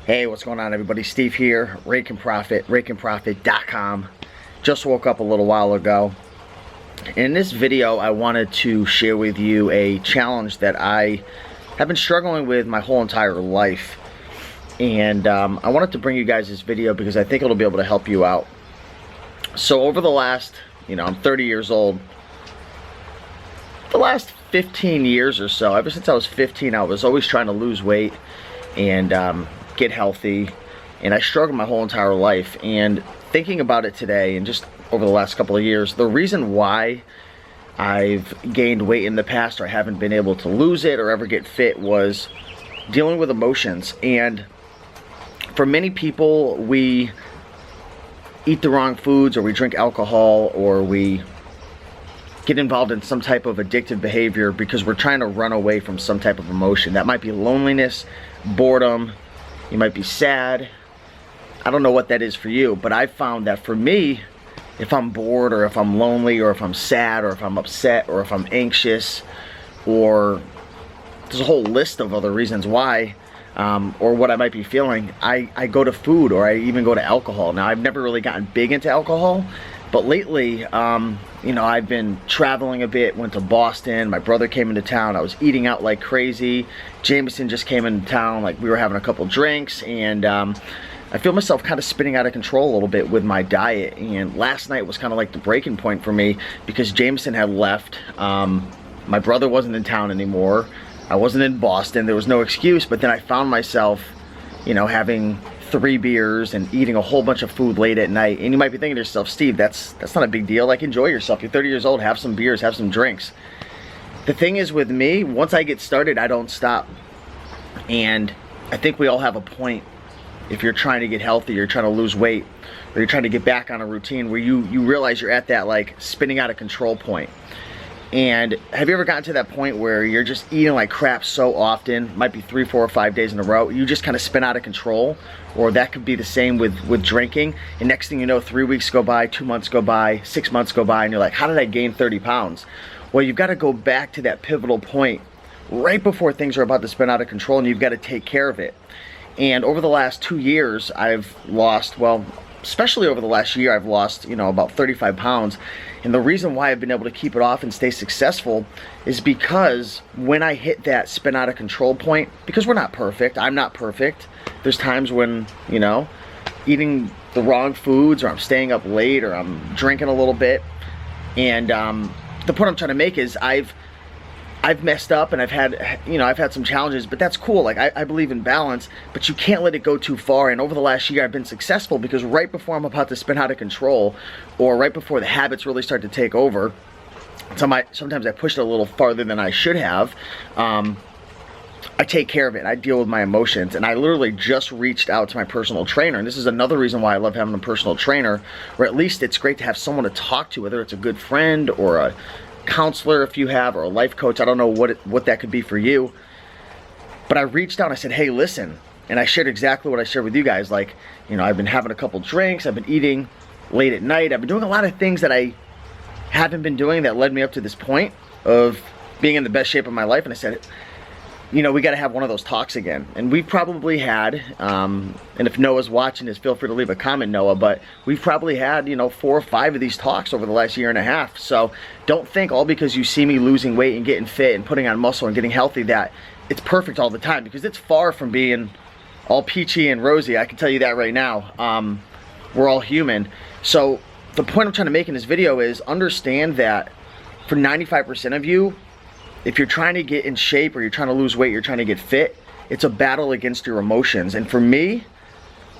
Hey, what's going on, everybody? Steve here, Raiken Profit, RaikenProfit.com. Just woke up a little while ago. In this video, I wanted to share with you a challenge that I have been struggling with my whole entire life. And I wanted to bring you guys this video because I think it'll be able to help you out. So over the last, I'm 30 years old. The last 15 years or so, ever since I was 15, I was always trying to lose weight and get healthy, and I struggled my whole entire life. And thinking about it today and just over the last couple of years, the reason why I've gained weight in the past or I haven't been able to lose it or ever get fit was dealing with emotions. And for many people, we eat the wrong foods, or we drink alcohol, or we get involved in some type of addictive behavior because we're trying to run away from some type of emotion. That might be loneliness, boredom, you might be sad. I don't know what that is for you, but I've found that for me, if I'm bored, or if I'm lonely, or if I'm sad, or if I'm upset, or if I'm anxious, or there's a whole list of other reasons why, or what I might be feeling, I go to food, or I even go to alcohol. Now, I've never really gotten big into alcohol, but lately, I've been traveling a bit, went to Boston, my brother came into town, I was eating out like crazy, Jameson just came into town, like we were having a couple drinks, and I feel myself kind of spinning out of control a little bit with my diet. And last night was kind of like the breaking point for me because Jameson had left, my brother wasn't in town anymore, I wasn't in Boston, there was no excuse, but then I found myself, having 3 beers and eating a whole bunch of food late at night. And you might be thinking to yourself, Steve, that's not a big deal. Like, enjoy yourself. You're 30 years old, have some beers, have some drinks. The thing is with me, once I get started, I don't stop. And I think we all have a point, if you're trying to get healthy, you're trying to lose weight, or you're trying to get back on a routine, where you realize you're at that like spinning out of control point. And have you ever gotten to that point where you're just eating like crap so often, might be 3, 4, or 5 days in a row, you just kind of spin out of control? Or that could be the same with drinking, and next thing you know, 3 weeks go by, 2 months go by, 6 months go by, and you're like, how did I gain 30 pounds? Well, you've got to go back to that pivotal point right before things are about to spin out of control, and you've got to take care of it. And over the last 2 years, I've lost, well, especially over the last year, I've lost, about 35 pounds. And the reason why I've been able to keep it off and stay successful is because when I hit that spin out of control point, because we're not perfect, I'm not perfect. There's times when, eating the wrong foods, or I'm staying up late, or I'm drinking a little bit. And the point I'm trying to make is I've messed up, and I've had some challenges, but that's cool. Like, I believe in balance, but you can't let it go too far. And over the last year, I've been successful because right before I'm about to spin out of control, or right before the habits really start to take over, sometimes I push it a little farther than I should have. I take care of it. I deal with my emotions, and I literally just reached out to my personal trainer. And this is another reason why I love having a personal trainer, or at least it's great to have someone to talk to, whether it's a good friend or a counselor if you have, or a life coach. I don't know what that could be for you, but I reached out and I said, hey, listen, and I shared exactly what I shared with you guys. Like, I've been having a couple drinks, I've been eating late at night, I've been doing a lot of things that I haven't been doing that led me up to this point of being in the best shape of my life. And I said, we got to have one of those talks again. And we've probably had, and if Noah's watching this, feel free to leave a comment, Noah, but we've probably had, 4 or 5 of these talks over the last year and a half. So don't think all because you see me losing weight and getting fit and putting on muscle and getting healthy that it's perfect all the time, because it's far from being all peachy and rosy. I can tell you that right now. We're all human. So the point I'm trying to make in this video is understand that for 95% of you, if you're trying to get in shape, or you're trying to lose weight, you're trying to get fit, it's a battle against your emotions. And for me,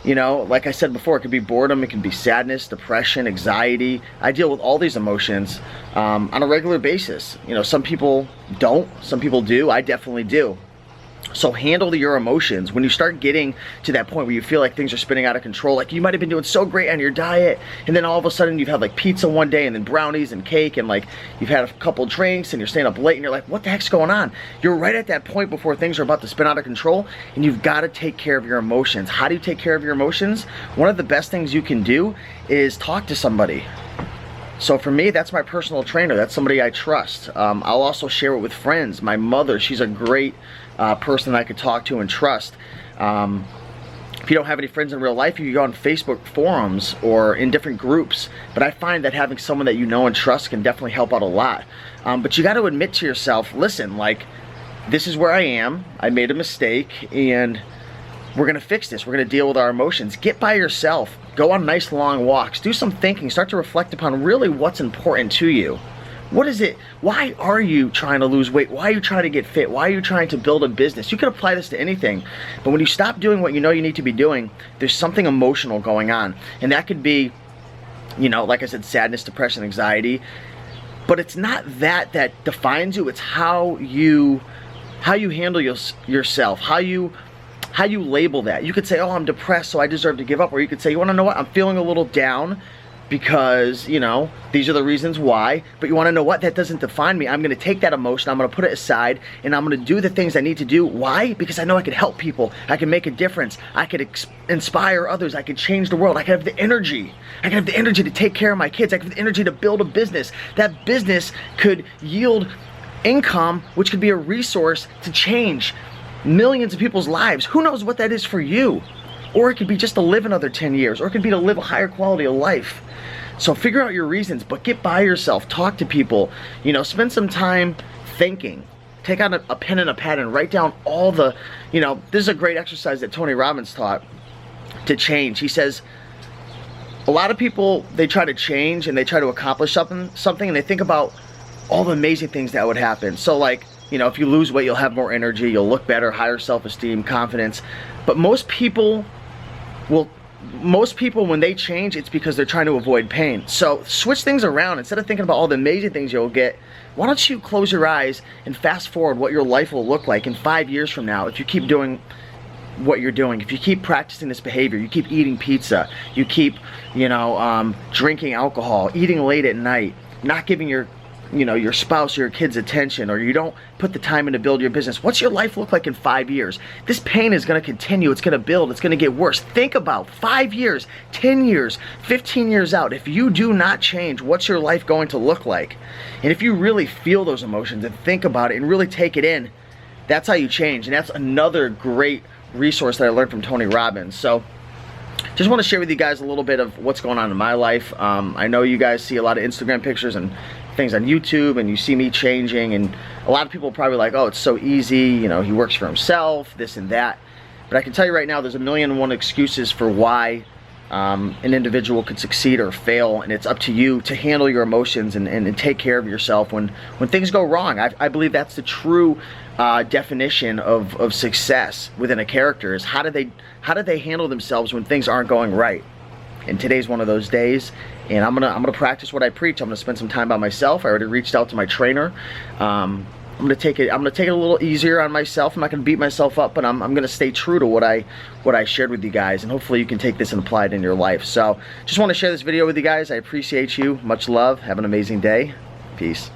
like I said before, it could be boredom, it can be sadness, depression, anxiety. I deal with all these emotions on a regular basis. Some people don't, some people do, I definitely do. So handle your emotions. When you start getting to that point where you feel like things are spinning out of control, like you might have been doing so great on your diet, and then all of a sudden you've had like pizza one day, and then brownies and cake, and like you've had a couple drinks, and you're staying up late, and you're like, what the heck's going on? You're right at that point before things are about to spin out of control, and you've got to take care of your emotions. How do you take care of your emotions? One of the best things you can do is talk to somebody. So for me, that's my personal trainer. That's somebody I trust. I'll also share it with friends. My mother, she's a great person I could talk to and trust. If you don't have any friends in real life, you can go on Facebook forums or in different groups. But I find that having someone that you know and trust can definitely help out a lot. But you got to admit to yourself, listen, like, this is where I am. I made a mistake, and we're going to fix this. We're going to deal with our emotions. Get by yourself. Go on nice long walks. Do some thinking. Start to reflect upon really what's important to you. What is it? Why are you trying to lose weight? Why are you trying to get fit? Why are you trying to build a business? You can apply this to anything. But when you stop doing what you know you need to be doing, there's something emotional going on. And that could be, you know, like I said, sadness, depression, anxiety. But it's not that defines you. It's how you handle yourself, how you label that. You could say, oh, I'm depressed, so I deserve to give up. Or you could say, you want to know what? I'm feeling a little down because, you know, these are the reasons why. But you want to know what? That doesn't define me. I'm going to take that emotion, I'm going to put it aside, and I'm going to do the things I need to do. Why? Because I know I could help people. I can make a difference. I could inspire others. I could change the world. I could have the energy. I could have the energy to take care of my kids. I could have the energy to build a business. That business could yield income, which could be a resource to change millions of people's lives. Who knows what that is for you? Or it could be just to live another 10 years, or it could be to live a higher quality of life. So figure out your reasons, but get by yourself, talk to people, you know, spend some time thinking. Take out a pen and a pad and write down all the, you know, this is a great exercise that Tony Robbins taught to change. He says, a lot of people, they try to change and they try to accomplish something and they think about all the amazing things that would happen. So like, you know, if you lose weight, you'll have more energy, you'll look better, higher self-esteem, confidence. But most people, when they change, it's because they're trying to avoid pain. So switch things around. Instead of thinking about all the amazing things you'll get, why don't you close your eyes and fast forward what your life will look like in 5 years from now if you keep doing what you're doing. If you keep practicing this behavior, you keep eating pizza, you keep, you know, drinking alcohol, eating late at night, not giving your spouse or your kids attention, or you don't put the time in to build your business. What's your life look like in 5 years? This pain is going to continue. It's going to build. It's going to get worse. Think about 5 years, 10 years, 15 years out. If you do not change, what's your life going to look like? And if you really feel those emotions and think about it and really take it in, that's how you change. And that's another great resource that I learned from Tony Robbins. So just want to share with you guys a little bit of what's going on in my life. I know you guys see a lot of Instagram pictures and things on YouTube, and you see me changing, and a lot of people are probably like, oh, it's so easy, you know, he works for himself, this and that. But I can tell you right now, there's 1,000,001 excuses for why an individual could succeed or fail, and it's up to you to handle your emotions and take care of yourself when things go wrong. I believe that's the true definition of success within a character, is how do they handle themselves when things aren't going right. And today's one of those days, and I'm gonna practice what I preach. I'm gonna spend some time by myself. I already reached out to my trainer. I'm gonna take it a little easier on myself. I'm not gonna beat myself up, but I'm gonna stay true to what I shared with you guys, and hopefully you can take this and apply it in your life. So just want to share this video with you guys. I appreciate you. Much love. Have an amazing day. Peace.